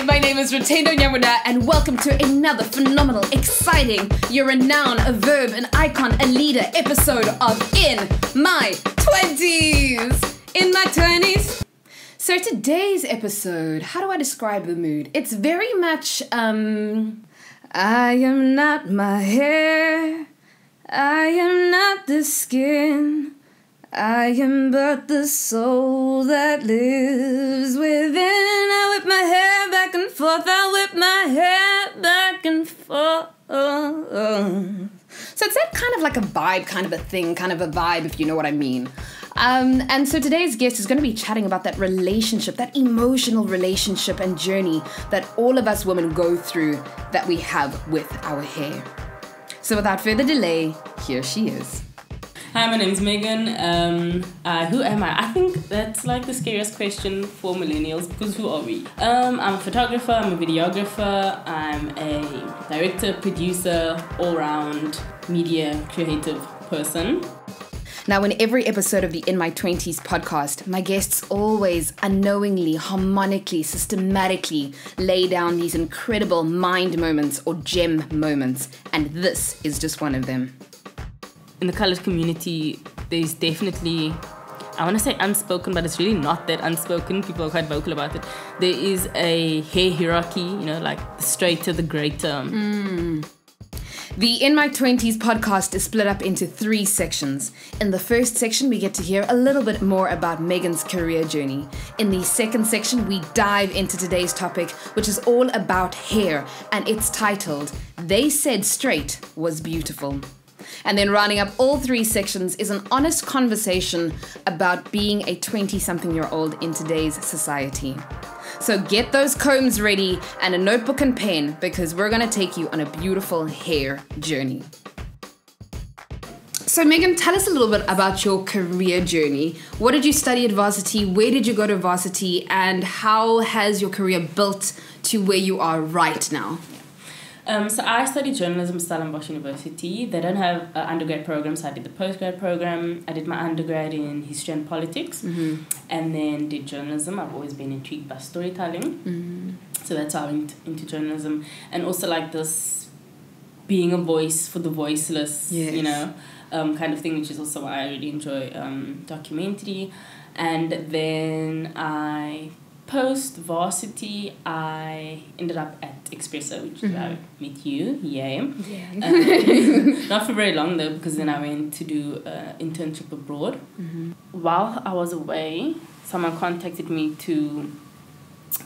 my name is Rutendo Nyamuna, and welcome to another phenomenal, exciting, you're a noun, a verb, an icon, a leader episode of In My 20s. In My 20s. So today's episode, how do I describe the mood? It's very much, I am not my hair, I am not the skin, I am but the soul that lives within. I whip my hair back and forth, I whip my hair back and forth. So it's that kind of like a vibe, kind of a thing, kind of a vibe, if you know what I mean. And so today's guest is going to be chatting about that relationship, that emotional relationship and journey that all of us women go through that we have with our hair. So without further delay, here she is. Hi, my name's Megan. Who am I? I think that's like the scariest question for millennials, because who are we? I'm a photographer, I'm a videographer, I'm a director, producer, all-round media creative person. Now, in every episode of the In My 20s podcast, my guests always unknowingly, harmonically, systematically lay down these incredible mind moments or gem moments, and this is just one of them. In the coloured community, there's definitely, I want to say unspoken, but it's really not that unspoken. People are quite vocal about it. There is a hair hierarchy, you know, like the straighter, the greater. The In My 20s podcast is split up into 3 sections. In the first section, we get to hear a little bit more about Megan's career journey. In the second section, we dive into today's topic, which is all about hair, and it's titled, They Said Straight Was Beautiful. And then rounding up all 3 sections is an honest conversation about being a 20-something-year-old in today's society. So get those combs ready and a notebook and pen, because we're going to take you on a beautiful hair journey. So Megan, tell us a little bit about your career journey. What did you study at varsity? Where did you go to varsity? And how has your career built to where you are right now? So I studied journalism at Stellenbosch University. They don't have an undergrad program, so I did the postgrad program. I did my undergrad in history and politics, and then did journalism. I've always been intrigued by storytelling, so that's how I went into journalism. And also like this being a voice for the voiceless, you know, kind of thing, which is also why I really enjoy documentary. And then post-varsity, I ended up at Expresso, which is where I met you. Not for very long, though, because then I went to do an internship abroad. While I was away, someone contacted me to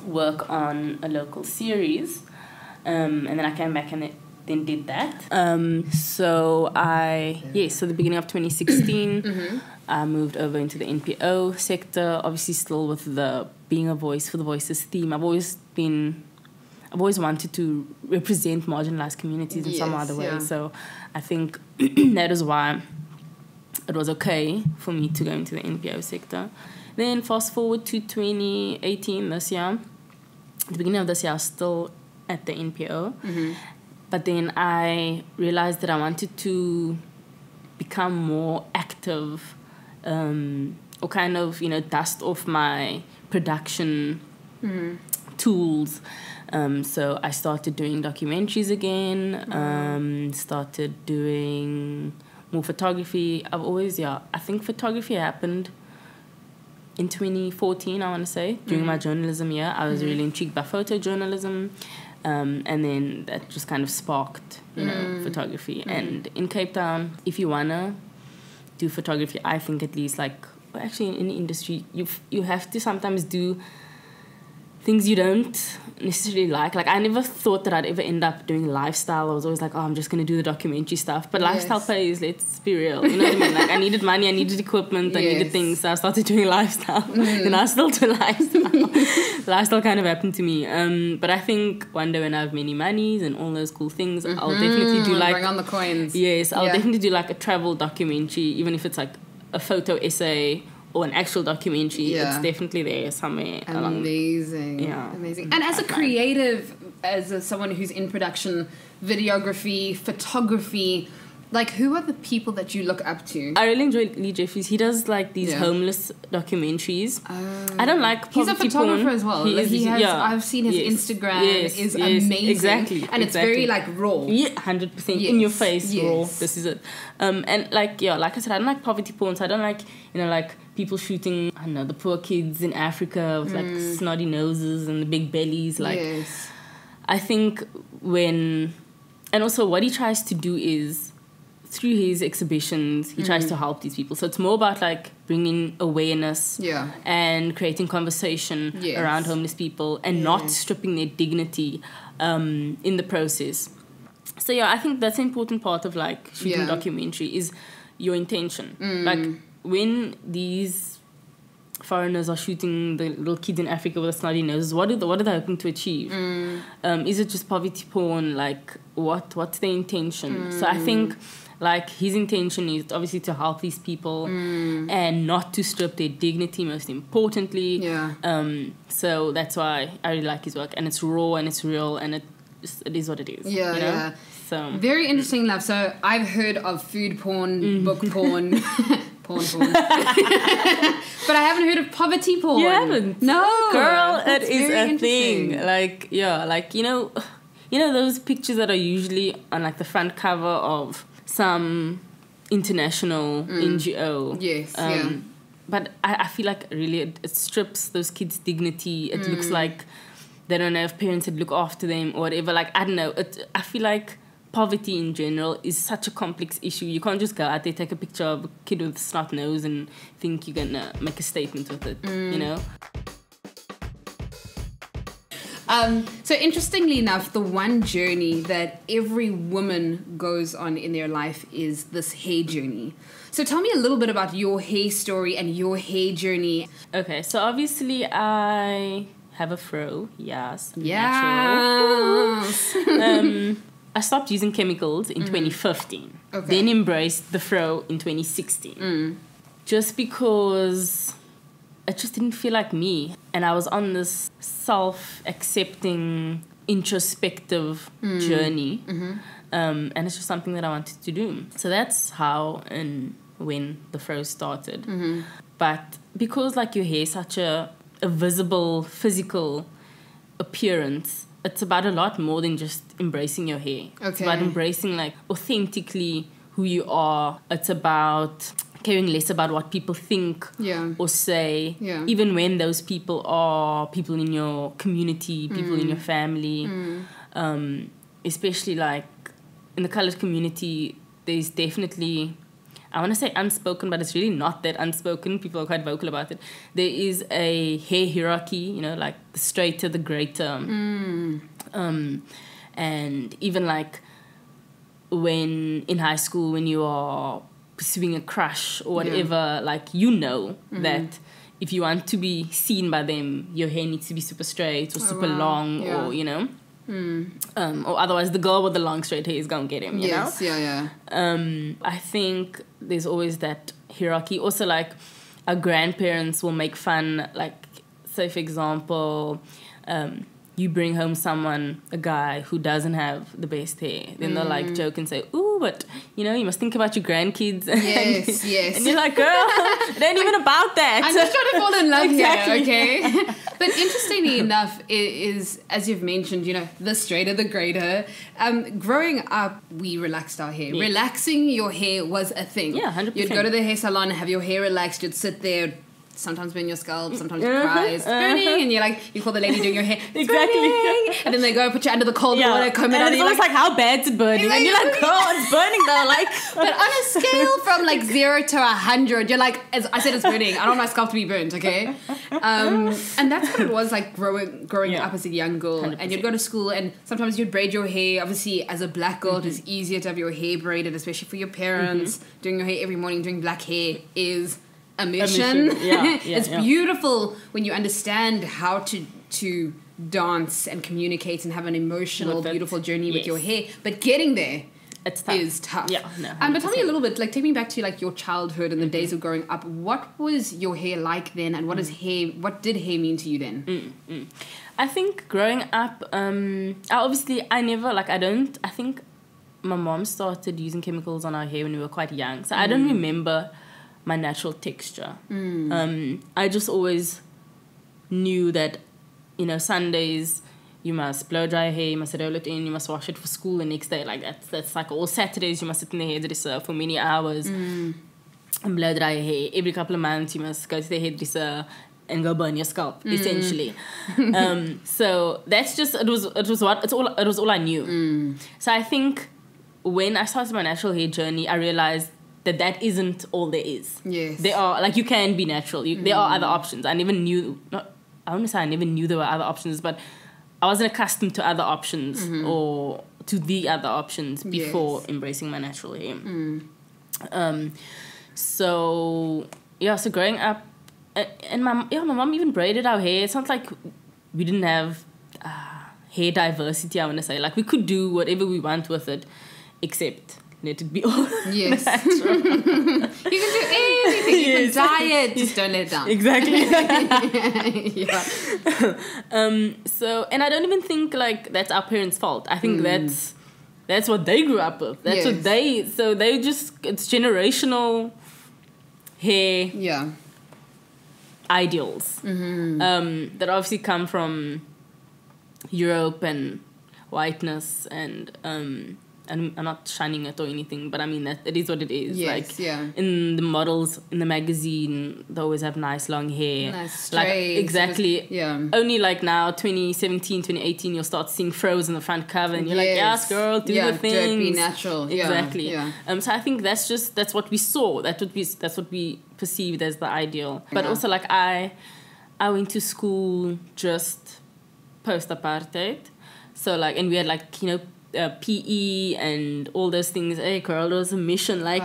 work on a local series, and then I came back and then did that. So the beginning of 2016, I moved over into the NPO sector, obviously still with the being a voice for the voices theme. I've always wanted to represent marginalized communities in some other way. So I think that is why it was okay for me to go into the NPO sector. Then fast forward to 2018, this year. At the beginning of this year, I was still at the NPO. But then I realized that I wanted to become more active, or kind of, you know, dust off my production tools. So I started doing documentaries again, started doing more photography. I think photography happened in 2014, I want to say, during my journalism year. I was really intrigued by photojournalism. And then that just kind of sparked, you know, photography. And in Cape Town, if you want to do photography, I think at least, like, actually in the industry, you have to sometimes do things you don't necessarily like. Like, I never thought that I'd ever end up doing lifestyle. I was always like, I'm just going to do the documentary stuff. But lifestyle pays, let's be real. You know what I mean? Like, I needed money, I needed equipment, I needed things. So I started doing lifestyle. Then I still do lifestyle. Lifestyle kind of happened to me. But I think one day when I have many monies and all those cool things, I'll definitely do like... Bring on the coins. Yes, I'll definitely do like a travel documentary, even if it's like a photo essay or an actual documentary. It's definitely there somewhere. Amazing. Amazing. And as a creative, as someone who's in production, videography, photography, Like, who are the people that you look up to? I really enjoy Lee Jeffries. He does like these homeless documentaries. I don't like He's a poverty photographer porn. as well. I've seen his Instagram is amazing. Exactly. And it's very like raw. Yeah, 100% in your face, raw. This is it. And like I said, I don't like poverty porn. So I don't like, like people shooting, I don't know, the poor kids in Africa with like snotty noses and the big bellies. Like, I think and also what he tries to do is, through his exhibitions, he tries to help these people. So it's more about like bringing awareness and creating conversation around homeless people and not stripping their dignity in the process. So I think that's an important part of like shooting documentary is your intention. Like when these foreigners are shooting the little kids in Africa with a snotty noses, what are they hoping to achieve? Is it just poverty porn? Like what's their intention? So I think like his intention is obviously to help these people and not to strip their dignity, most importantly. So that's why I really like his work, and it's raw and it's real, and it is what it is. So very interesting, love. So I've heard of food porn, book porn, porn. But I haven't heard of poverty porn. You haven't? No. Girl, it is a thing. Like, like, you know those pictures that are usually on like the front cover of some international NGO. Yes, But I feel like really it strips those kids' dignity. It looks like they don't have parents that look after them or whatever. Like, I don't know. I feel like poverty in general is such a complex issue. You can't just go out there, take a picture of a kid with a snot nose and think you're going to make a statement with it, you know? So interestingly enough, the one journey that every woman goes on in their life is this hair journey. So tell me a little bit about your hair story and your hair journey. Okay, so obviously I have a fro, yes. Yes. Natural. I stopped using chemicals in 2015. Okay. Then embraced the fro in 2016. Just because it just didn't feel like me. And I was on this self-accepting, introspective journey. And it's just something that I wanted to do. So that's how and when the fro started. But because like your hair is such a visible, physical appearance, it's about a lot more than just embracing your hair. Okay. It's about embracing like authentically who you are. It's about caring less about what people think or say, even when those people are people in your community, people in your family. Especially like in the colored community, there's definitely, I want to say unspoken, but it's really not that unspoken. People are quite vocal about it. There is a hair hierarchy, like the straighter, the greater. And even like when in high school, when you are pursuing a crush or whatever, like that if you want to be seen by them, your hair needs to be super straight or super long or, or otherwise the girl with the long straight hair is going to get him, you know? I think there's always that hierarchy. Also, like, our grandparents will make fun, like, say, for example, you bring home a guy who doesn't have the best hair. Then they'll, like, joke and say, ooh, but, you must think about your grandkids. Yes. And you're like, girl, it ain't even about that. I'm just trying to fall in love here, okay? But interestingly enough, it is, as you've mentioned, the straighter, the greater. Growing up, we relaxed our hair. Yeah. Relaxing your hair was a thing. Yeah, 100%. You'd go to the hair salon, have your hair relaxed, you'd sit there, sometimes burn your scalp, sometimes you cry, it's burning, and you call the lady doing your hair, it's burning. And then they go put you under the cold water, comb it out, and it's almost like, how bad's it burning? And you're like, girl, it's burning though, like. But on a scale from like 0 to 100, you're like, as I said, it's burning. I don't want my scalp to be burnt, okay? And that's what it was like growing up as a young girl. 100%. And you'd go to school, and sometimes you'd braid your hair. Obviously, as a black girl, it's easier to have your hair braided, especially for your parents. Doing your hair every morning, doing black hair is a mission. It's beautiful when you understand how to dance and communicate and have an emotional, beautiful journey with your hair. But getting there is tough. Yeah, no, but tell me a little bit, like, take me back to like your childhood and the days of growing up. What was your hair like then, and what did hair mean to you then? I think growing up, I think my mom started using chemicals on our hair when we were quite young. So I don't remember my natural texture. I just always knew that, you know, Sundays you must blow dry your hair, you must roll it in, you must wash it for school the next day. Like that's like all Saturdays you must sit in the hairdresser for many hours and blow dry your hair. Every couple of months you must go to the hairdresser and go burn your scalp, essentially. So that's just it was all I knew. So I think when I started my natural hair journey, I realized that isn't all there is. Yes. There are, like, you can be natural. There are other options. I never knew there were other options, but I wasn't accustomed to other options or to the other options before embracing my natural hair. So growing up, and my mom even braided our hair. It's not like we didn't have hair diversity, I want to say. Like, we could do whatever we want with it, except let it be all natural. You can do anything. You can dye it. Just don't let it down. Exactly. So, and I don't even think, like, that's our parents' fault. I think that's what they grew up with. That's what they just, it's generational hair ideals that obviously come from Europe and whiteness, and I'm not shining it or anything, but I mean that it is what it is. In the models in the magazine, they always have nice long hair, nice straight, exactly. Only like now 2017 2018 you'll start seeing froze in the front cover and you're like, yes girl, do the things, don't be natural. Exactly. So I think that's what we saw, that's what we perceived as the ideal. But also, like, I went to school just post apartheid, so like, and we had, like, you know, PE and all those things. Hey girl, it was a mission, like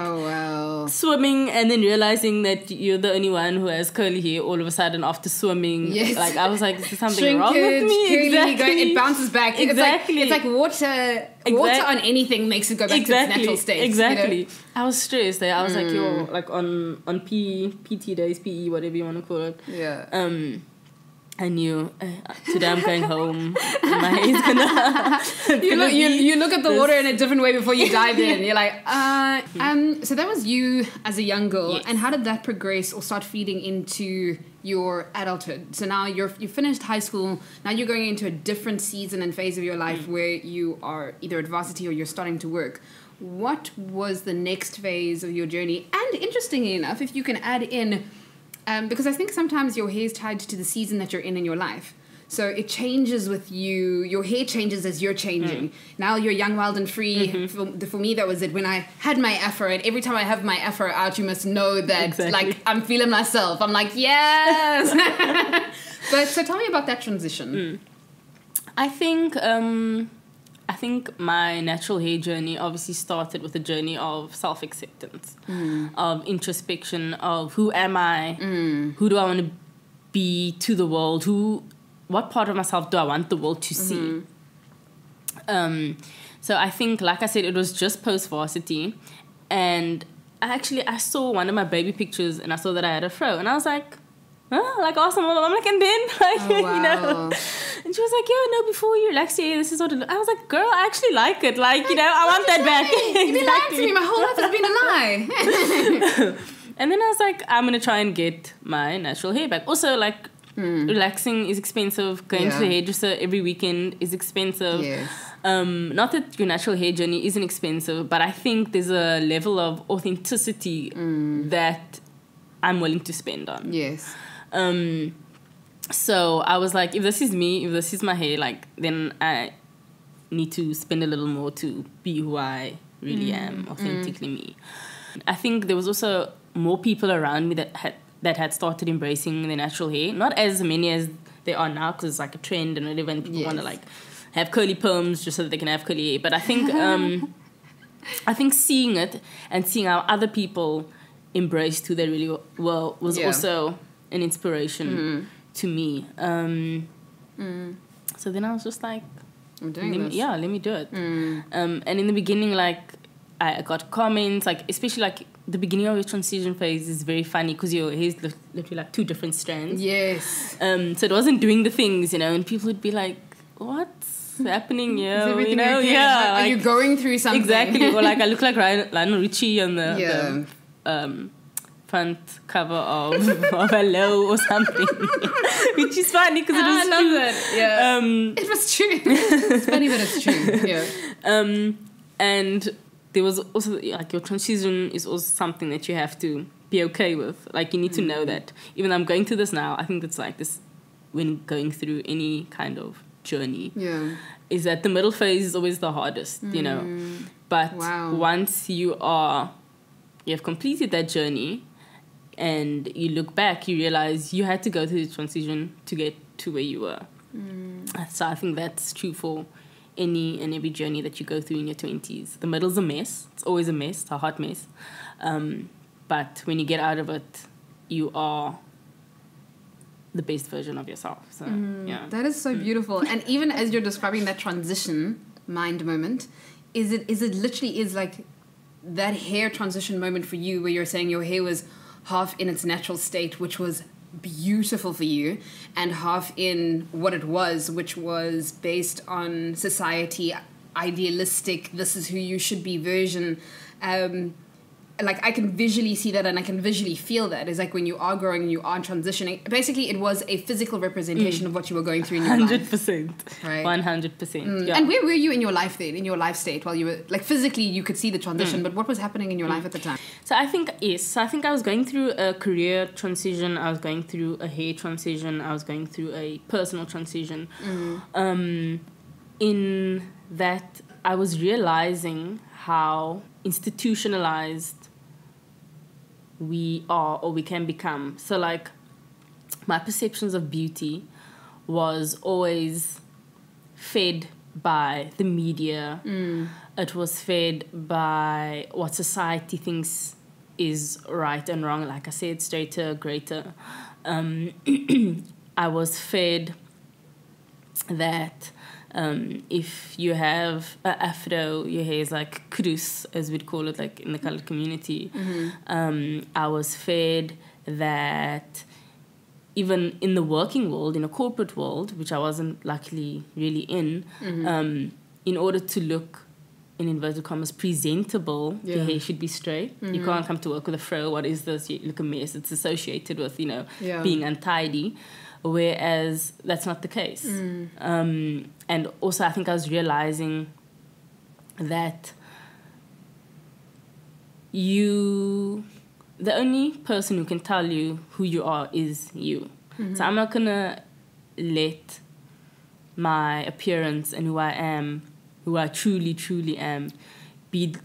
swimming and then realizing that you're the only one who has curly hair all of a sudden after swimming. Like, I was like, is there something wrong with me? It bounces back. Exactly. It's like water on anything makes it go back to its natural state. Exactly. You know? I was stressed. I was like, like on PT days, PE, whatever you want to call it. I knew today I'm going home. My hair's gonna. You look at the water in a different way before you dive in. You're like, So that was you as a young girl, and how did that progress or start feeding into your adulthood? So now you finished high school. Now you're going into a different season and phase of your life where you are either at varsity or you're starting to work. What was the next phase of your journey? And interestingly enough, if you can add in. Because I think sometimes your hair is tied to the season that you're in your life. So it changes with you. Your hair changes as you're changing. Now you're young, wild, and free. For me, that was it. When I had my afro, and every time I have my afro out, you must know that like I'm feeling myself. I'm like, yes. But so tell me about that transition. I think my natural hair journey obviously started with a journey of self-acceptance, of introspection, of who am I, who do I want to be to the world, what part of myself do I want the world to see. So I think, like I said, it was just post-varsity, and I saw one of my baby pictures and I saw that I had a fro, and I was like, oh, like, awesome. I'm like, and then, like, you know. And she was like, before you relax your hair, this is what it looks. I was like, girl, I actually like it. Like, you know, I want that back. You've been lying to me. My whole life has been a lie. And then I was like, I'm going to try and get my natural hair back. Also, like, relaxing is expensive. Going to the hairdresser every weekend is expensive. Yes. Not that your natural hair journey isn't expensive, but I think there's a level of authenticity that I'm willing to spend on. Yes. So I was like, if this is me, if this is my hair, like, then I need to spend a little more to be who I really am, authentically me. I think there was also more people around me that had started embracing their natural hair. Not as many as they are now, because it's like a trend and whatever, and people want to like have curly perms just so that they can have curly hair. But I think I think seeing it and seeing how other people embraced who they really were was also an inspiration to me. So then I was just like, I'm doing this. Yeah, let me do it. And in the beginning, like, I got comments, like, especially like the beginning of your transition phase is very funny because your hair's literally like two different strands. Yes. So it wasn't doing the things, you know, and people would be like, what? happening here? Is everything You know, okay? yeah. Are you going through something? Exactly. Or like I look like Lionel Richie on the front cover of Hello or something, which is funny because it was I love true. that. Yeah, it was true. It's funny, but it's true. Yeah. And there was also like your transition is also something that you have to be okay with. Like you need to know that even though I'm going through this now, I think it's like this when going through any kind of journey. Yeah. Is that the middle phase is always the hardest, you know. But once you have completed that journey and you look back, you realize you had to go through the transition to get to where you were. So I think that's true for any and every journey that you go through in your 20s. The middle's a mess. It's always a mess. It's a hot mess. But when you get out of it, you are the best version of yourself. So yeah, that is so beautiful. And even as you're describing that transition mind moment, is it literally is like that hair transition moment for you where you're saying your hair was half in its natural state, which was beautiful for you, and half in what it was, which was based on society, idealistic, this is who you should be version. Like I can visually see that and I can visually feel that. It's like when you are growing and you are transitioning, basically it was a physical representation of what you were going through in your 100%, life. Right? 100%. Yeah. And where were you in your life then, in your life state, while you were, like physically you could see the transition, but what was happening in your life at the time? So I think I was going through a career transition, I was going through a hair transition, I was going through a personal transition. In that I was realizing how institutionalized we are or we can become. So like my perceptions of beauty was always fed by the media. It was fed by what society thinks is right and wrong. Like I said, straighter, greater. I was fed that if you have an afro, your hair is like krus, as we'd call it, like in the colored community. I was fed that even in the working world, in a corporate world, which I wasn't luckily really in order to look, in inverted commas, presentable, your hair should be straight. You can't come to work with a fro. What is this? You look a mess. It's associated with, being untidy. Whereas that's not the case. And also I think I was realizing that the only person who can tell you who you are is you. So I'm not going to let my appearance and who I am, who I truly, truly am, be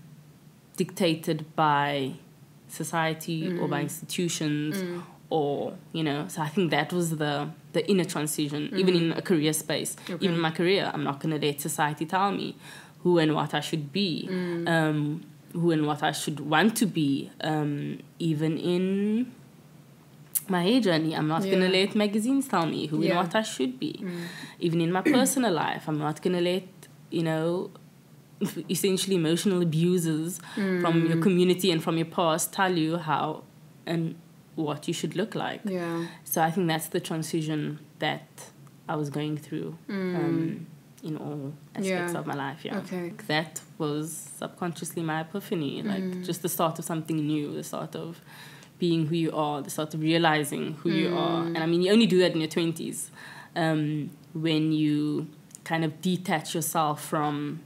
dictated by society or by institutions or, so I think that was the inner transition, even in a career space. Okay. Even in my career, I'm not going to let society tell me who and what I should be, who and what I should want to be. Even in my hair journey, I'm not going to let magazines tell me who and what I should be. Even in my personal life, I'm not going to let, essentially emotional abusers from your community and from your past tell you how and what you should look like. So I think that's the transition that I was going through in all aspects of my life. Okay. That was subconsciously my epiphany, like just the start of something new, the start of being who you are, the start of realizing who you are. And I mean, you only do that in your 20s when you kind of detach yourself from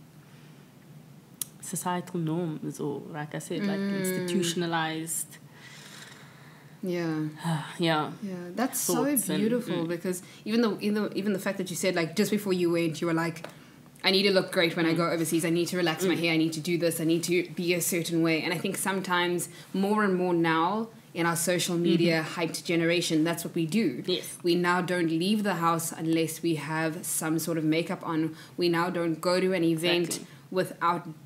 societal norms or, like I said, like institutionalized. That's so beautiful because even the fact that you said, like, just before you went, you were like, I need to look great when I go overseas, I need to relax my hair, I need to do this, I need to be a certain way. And I think sometimes more and more now in our social media hyped generation, that's what we do. Yes. We now don't leave the house unless we have some sort of makeup on. We now don't go to an event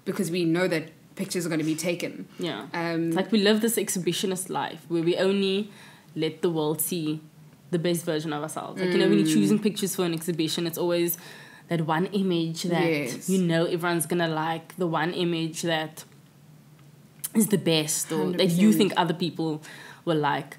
because we know that pictures are going to be taken. It's like we live this exhibitionist life where we only let the world see the best version of ourselves. Like, when you're choosing pictures for an exhibition, it's always that one image that everyone's going to like, the one image that is the best or 100%. That you think other people will like.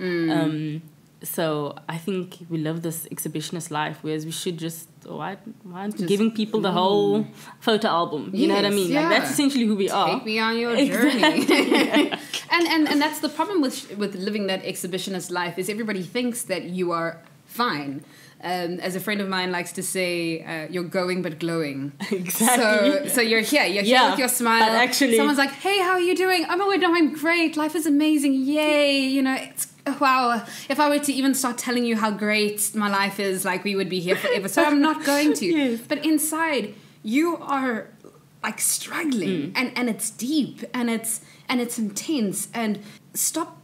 So I think we live this exhibitionist life, whereas we should just, why aren't we giving people the whole photo album? You know what I mean? Yeah. Like, that's essentially who we are. Take me on your journey. and that's the problem with living that exhibitionist life, is everybody thinks that you are fine. As a friend of mine likes to say, you're going but glowing. Exactly. So you're here with your smile. But actually, someone's like, hey, how are you doing? Oh my God, no, I'm great. Life is amazing. Yay. You know, it's wow. If I were to even start telling you how great my life is, like, we would be here forever. So I'm not going to. Yes. But inside, you are like struggling, and it's deep, and it's intense. And stop.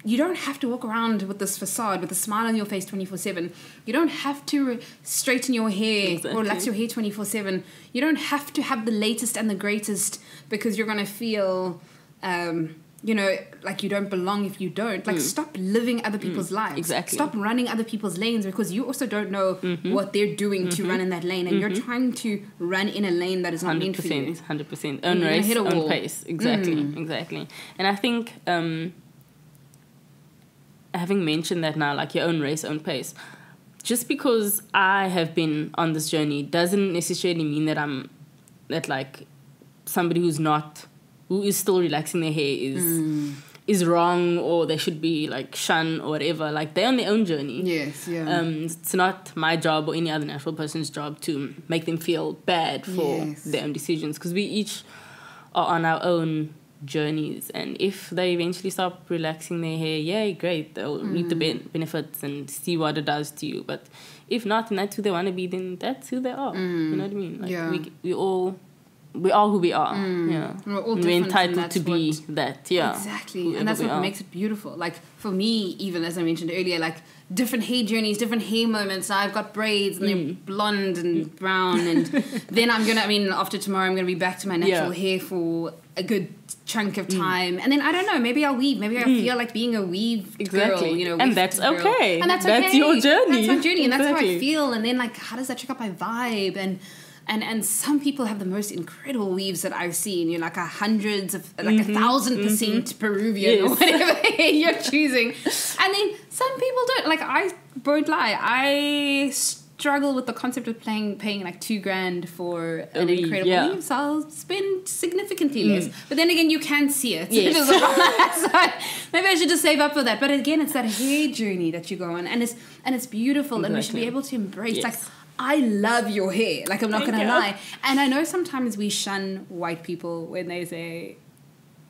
You don't have to walk around with this facade, with a smile on your face 24/7. You don't have to straighten your hair or relax your hair 24/7. You don't have to have the latest and the greatest, because you're going to feel, like you don't belong if you don't. Like, stop living other people's lives. Exactly. Stop running other people's lanes, because you also don't know what they're doing to run in that lane. And you're trying to run in a lane that is not meant for you. 100%. Own race, own pace. Exactly. And I think... having mentioned that now, like, your own race, own pace, just because I have been on this journey doesn't necessarily mean that like somebody who is still relaxing their hair is wrong, or they should be like shunned or whatever. Like, they're on their own journey. Yes, yeah. It's not my job or any other natural person's job to make them feel bad for their own decisions, because we each are on our own journeys, and if they eventually stop relaxing their hair, yay, great, they'll reap the benefits and see what it does to you. But if not, and that's who they want to be, then that's who they are. You know what I mean? Like, we are who we are. Yeah, we're all different, we're entitled to be that. Yeah, exactly. And that's what makes it beautiful. Like, for me, even as I mentioned earlier, like, different hair journeys, different hair moments. I've got braids, and they're blonde and brown, and then after tomorrow I'm gonna be back to my natural hair for a good chunk of time, and then I don't know, maybe I'll weave. Maybe I feel like being a weave girl, and that's okay. And that's okay. That's your journey. That's my journey, and that's how I feel. And then, like, how does that check out my vibe? And some people have the most incredible weaves that I've seen. You're like 1,000% Peruvian or whatever you're choosing. And then some people don't. Like, I won't lie, I struggle with the concept of paying like $2,000 for an incredible weave. So I'll spend significantly less. But then again, you can see it. Yes. So maybe I should just save up for that. But again, it's that hair journey that you go on, and it's beautiful, and we should be able to embrace like, I love your hair. Like, I'm not going to lie. And I know sometimes we shun white people when they say,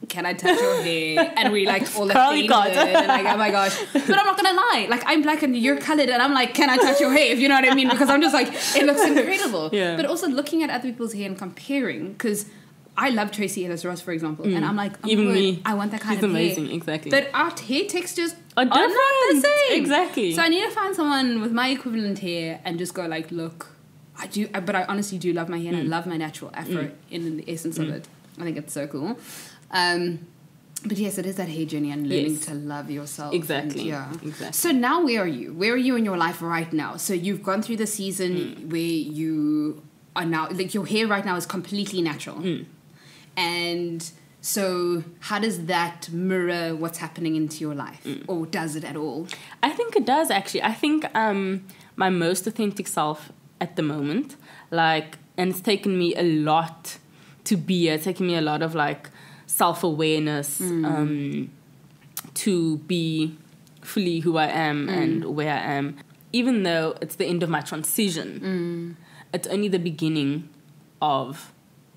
can I touch your hair? And we, like, all offended. And like, oh my gosh. But I'm not going to lie. Like, I'm black and you're colored, and I'm like, can I touch your hair? If you know what I mean? Because I'm just like, it looks incredible. Yeah. But also looking at other people's hair and comparing, because I love Tracy Ellis Ross, for example. And I'm like, even me, I want that kind of hair. She's amazing, exactly. But our hair textures are not the same. Exactly. So I need to find someone with my equivalent hair and just go like, look, but I honestly do love my hair, and I love my natural afro in the essence of it. I think it's so cool. But yes, it is that hair journey and learning to love yourself. Exactly. Exactly. So now where are you? Where are you in your life right now? So you've gone through the season where you are now, like, your hair right now is completely natural. And so how does that mirror what's happening into your life? Or does it at all? I think it does, actually. I think my most authentic self at the moment, like, and it's taken me a lot to be here. It's taken me a lot of, like, self-awareness to be fully who I am and where I am. Even though it's the end of my transition, it's only the beginning of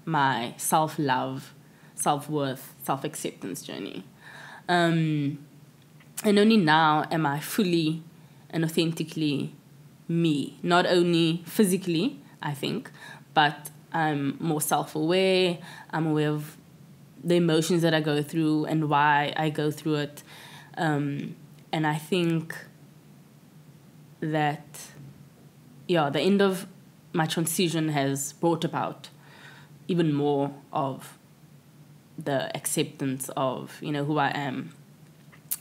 my self-love, self-worth, self-acceptance journey. And only now am I fully and authentically me. Not only physically, I think, but I'm more self-aware. I'm aware of the emotions that I go through and why I go through it. And I think that, the end of my transition has brought about even more of the acceptance of, who I am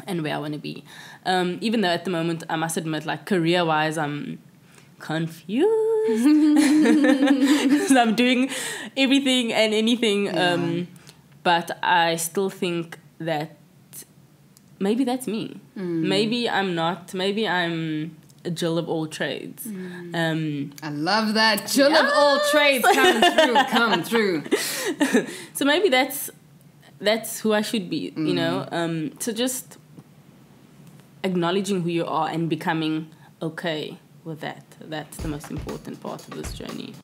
and where I want to be. Even though at the moment, I must admit, like, career-wise, I'm confused. So I'm doing everything and anything. But I still think that maybe that's me. Maybe I'm not. Maybe I'm a Jill of all trades. I love that. Jill of all trades. Come through. So maybe that's who I should be, you know. So just acknowledging who you are and becoming okay with that. That's the most important part of this journey.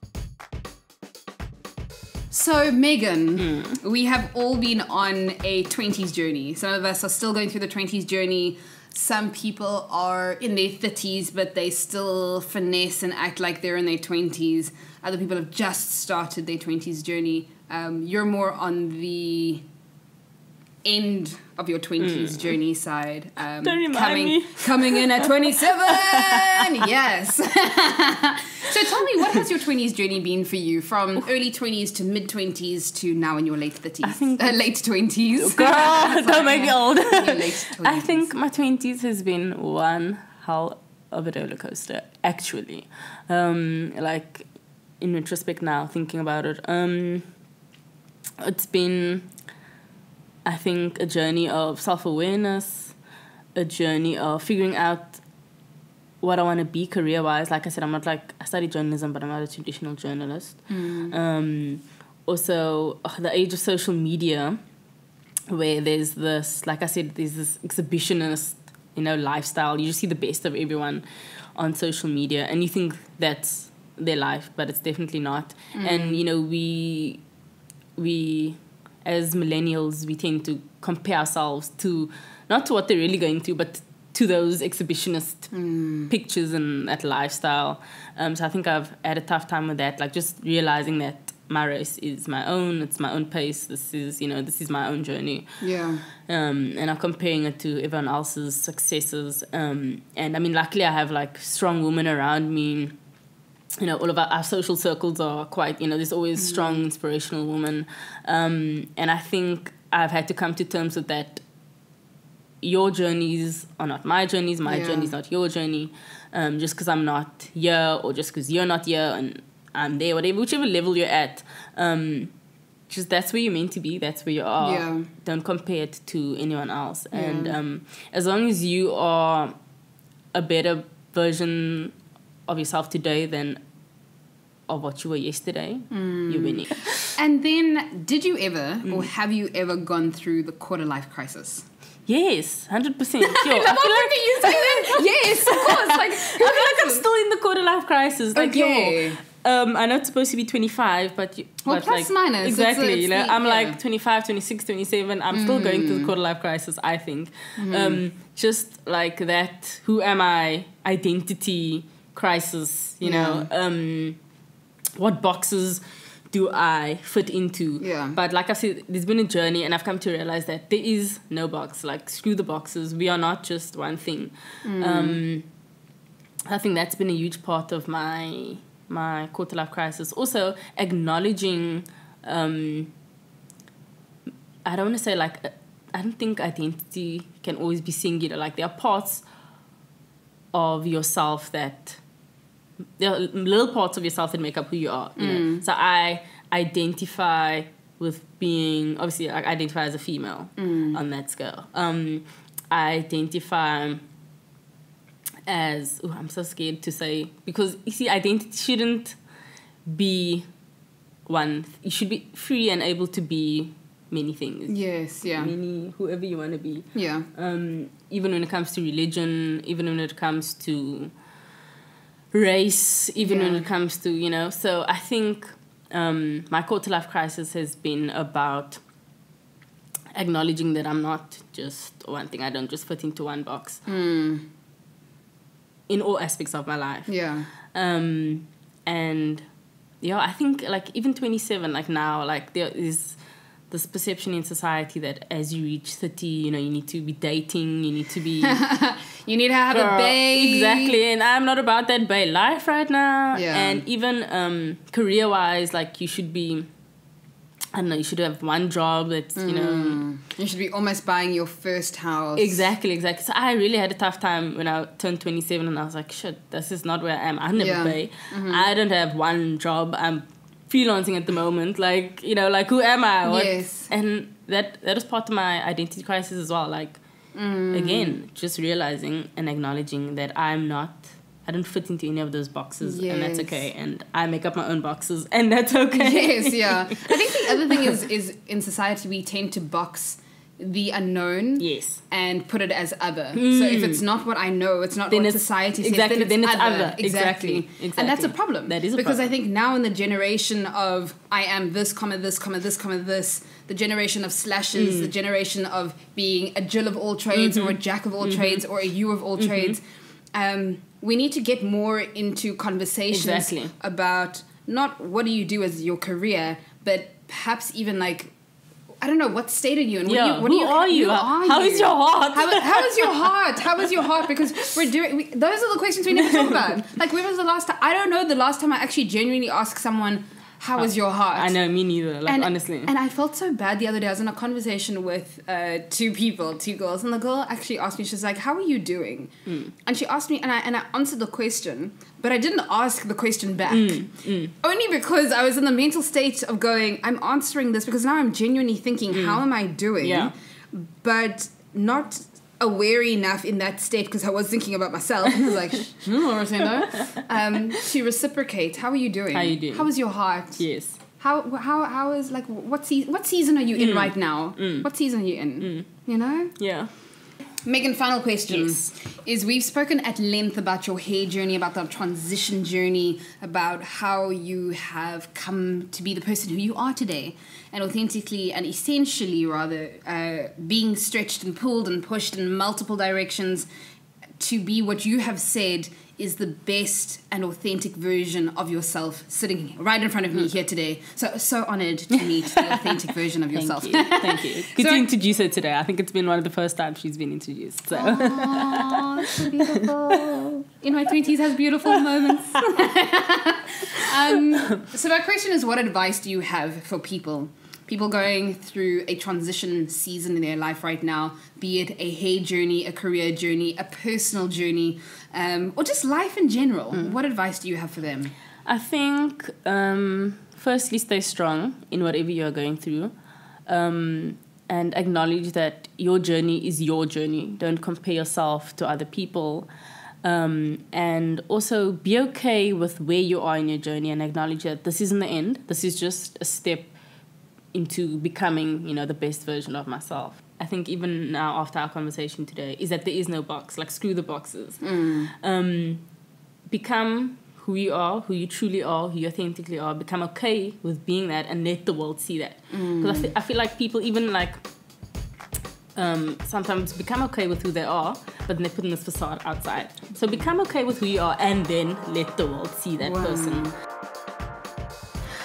So, Megan, we have all been on a 20s journey. Some of us are still going through the 20s journey. Some people are in their 30s, but they still finesse and act like they're in their 20s. Other people have just started their 20s journey. You're more on the end of your 20s journey side. Don't remind me. Coming in at 27! Yes! So tell me, what has your 20s journey been for you? From early 20s to mid-20s to now in your late 30s? I think late 20s. Girl, don't make me old. Your late 20s. I think my 20s has been one hell of a roller coaster, actually. Like, in retrospect now, thinking about it, it's been, I think, a journey of self-awareness, a journey of figuring out what I want to be career-wise. Like I said, I studied journalism, but I'm not a traditional journalist. Also, the age of social media, where there's this, like I said, there's this exhibitionist, you know, lifestyle. You just see the best of everyone on social media, and you think that's their life, but it's definitely not. And, you know, we as millennials, we tend to compare ourselves to, not to what they're really going through, but to those exhibitionist pictures and that lifestyle. So I think I've had a tough time with that, like just realizing that my race is my own, it's my own pace, this is my own journey. Yeah. And I'm comparing it to everyone else's successes. And I mean, luckily I have like strong women around me. You know, all of our social circles are quite, you know, there's always strong, inspirational women. And I think I've had to come to terms with that. Your journeys are not my journeys. My journey is not your journey. Just because I'm not here, or just because you're not here and I'm there, whichever level you're at. Just that's where you're meant to be. That's where you are. Yeah. Don't compare it to anyone else. Yeah. And as long as you are a better version of yourself today than of what you were yesterday, you're winning. And then, did you ever, or have you ever gone through the quarter-life crisis? Yes, 100%. Sure. Yes, of course. Like, I feel like I'm still in the quarter-life crisis. Like, okay. I know it's supposed to be 25, but plus like, minus. Exactly. I'm like 25, 26, 27. I'm still going through the quarter-life crisis, I think. Just like that, who am I? Identity crisis, you know. What boxes do I fit into? Yeah. But like I said, there's been a journey, and I've come to realize that there is no box. Like, screw the boxes. We are not just one thing. I think that's been a huge part of my quarter-life crisis. Also, acknowledging, I don't want to say, like, I don't think identity can always be singular. Like, there are parts of yourself that, there are little parts of yourself that make up who you are. You know? So I identify with being, obviously, I identify as a female on that scale. I identify as, I'm so scared to say, because you see, identity shouldn't be one. You should be free and able to be many things. Yes, yeah. Whoever you want to be. Yeah. Even when it comes to religion, even when it comes to race, even when it comes to, you know. So I think my quarter-life crisis has been about acknowledging that I'm not just one thing. I don't just fit into one box. In all aspects of my life. Yeah. And, yeah, I think, like, even 27, like, now, like, there is this perception in society that as you reach 30, you know, you need to be dating, you need to be... you need to have a bae. Exactly, and I'm not about that bae life right now. Yeah. And even career-wise, like, you should be... I don't know, you should have one job that's, you know... You should be almost buying your first house. Exactly. So I really had a tough time when I turned 27, and I was like, shit, this is not where I am. I never pay. I don't have one job. I'm freelancing at the moment. Like, you know, like, who am I? Yes. And that is part of my identity crisis as well. Like, Again, just realizing and acknowledging that I don't fit into any of those boxes, and that's okay. And I make up my own boxes, and that's okay. Yes, yeah. I think the other thing is in society we tend to box the unknown, and put it as other. So if it's not what I know, it's not then what society says, then it's other. Exactly. And that's a problem. That is a problem. I think now in the generation of I am this, comma, this, comma, this, comma, this, the generation of slashes, the generation of being a Jill of all trades or a Jack of all trades or a you of all trades, we need to get more into conversations about not what do you do as your career, but perhaps even like, I don't know, what state are you in? Who are you? How is your heart? How is your heart? How is your heart? Because those are the questions we never talk about. Like, when was the last time? I don't know the last time I actually genuinely asked someone, how is your heart? I know, me neither, honestly. And I felt so bad the other day. I was in a conversation with two girls, and the girl actually asked me, she's like, how are you doing? And she asked me, and I answered the question, but I didn't ask the question back. Only because I was in the mental state of going, I'm answering this because now I'm genuinely thinking, how am I doing? Yeah. But not aware enough in that state because I was thinking about myself. And I was like, to reciprocate. How are you doing? How are you doing? How is your heart? Yes. How is, like, what season are you in right now? What season are you in? You know? Yeah. Megan, final question is we've spoken at length about your hair journey, about the transition journey, about how you have come to be the person who you are today, and authentically and essentially rather being stretched and pulled and pushed in multiple directions to be what you have said is the best and authentic version of yourself sitting right in front of me here today. So honored to meet the authentic version of yourself. Thank you. Good to introduce her today. I think it's been one of the first times she's been introduced. So. Oh, that's so beautiful. In my 20s has beautiful moments. So my question is, what advice do you have for people going through a transition season in their life right now, be it a hair journey, a career journey, a personal journey, or just life in general? What advice do you have for them? I think, firstly, stay strong in whatever you're going through, and acknowledge that your journey is your journey. Don't compare yourself to other people. And also be okay with where you are in your journey and acknowledge that this isn't the end. This is just a step into becoming, the best version of myself. I think even now after our conversation today is that there is no box, like screw the boxes. Become who you are, who you truly are, who you authentically are. Become okay with being that and let the world see that. Because I feel like people even sometimes become okay with who they are, but then they put in this facade outside. So become okay with who you are and then let the world see that person.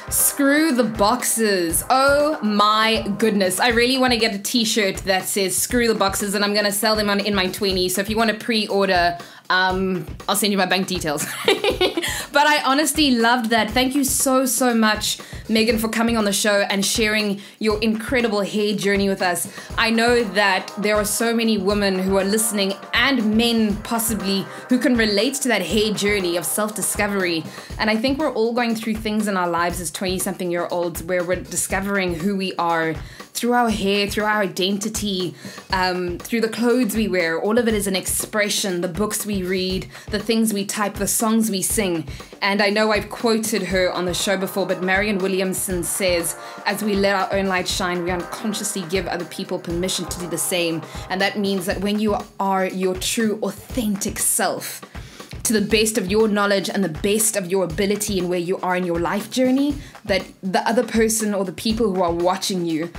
Screw the boxes. Oh my goodness. I really want to get a t-shirt that says screw the boxes, and I'm going to sell them in my 20s. So if you want to pre-order, I'll send you my bank details. But I honestly loved that. Thank you so much, Megan, for coming on the show and sharing your incredible hair journey with us. I know that there are so many women who are listening, and men possibly, who can relate to that hair journey of self-discovery. And I think we're all going through things in our lives as 20-something-year-olds where we're discovering who we are through our hair, through our identity, through the clothes we wear. All of it is an expression, the books we read, the things we type, the songs we sing. And I know I've quoted her on the show before, but Marianne Williamson says, as we let our own light shine, we unconsciously give other people permission to do the same. And that means that when you are your true, authentic self, to the best of your knowledge and the best of your ability and where you are in your life journey, that the other person or the people who are watching you,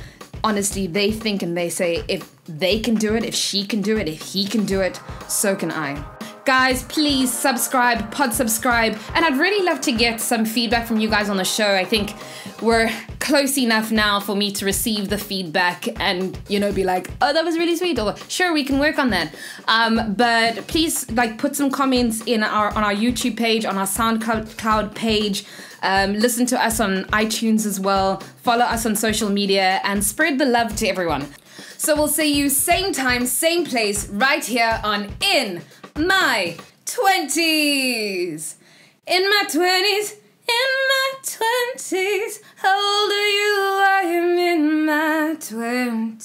honestly, they think and they say, if they can do it, if she can do it, if he can do it, so can I. Guys, please subscribe, and I'd really love to get some feedback from you guys on the show. I think we're close enough now for me to receive the feedback and, be like, oh, that was really sweet, or sure, we can work on that. But please, put some comments on our YouTube page, on our SoundCloud page. Listen to us on iTunes as well. Follow us on social media and spread the love to everyone. So we'll see you same time, same place, right here on In My 20s. In my 20s, in my 20s. How old are you? I am in my 20s.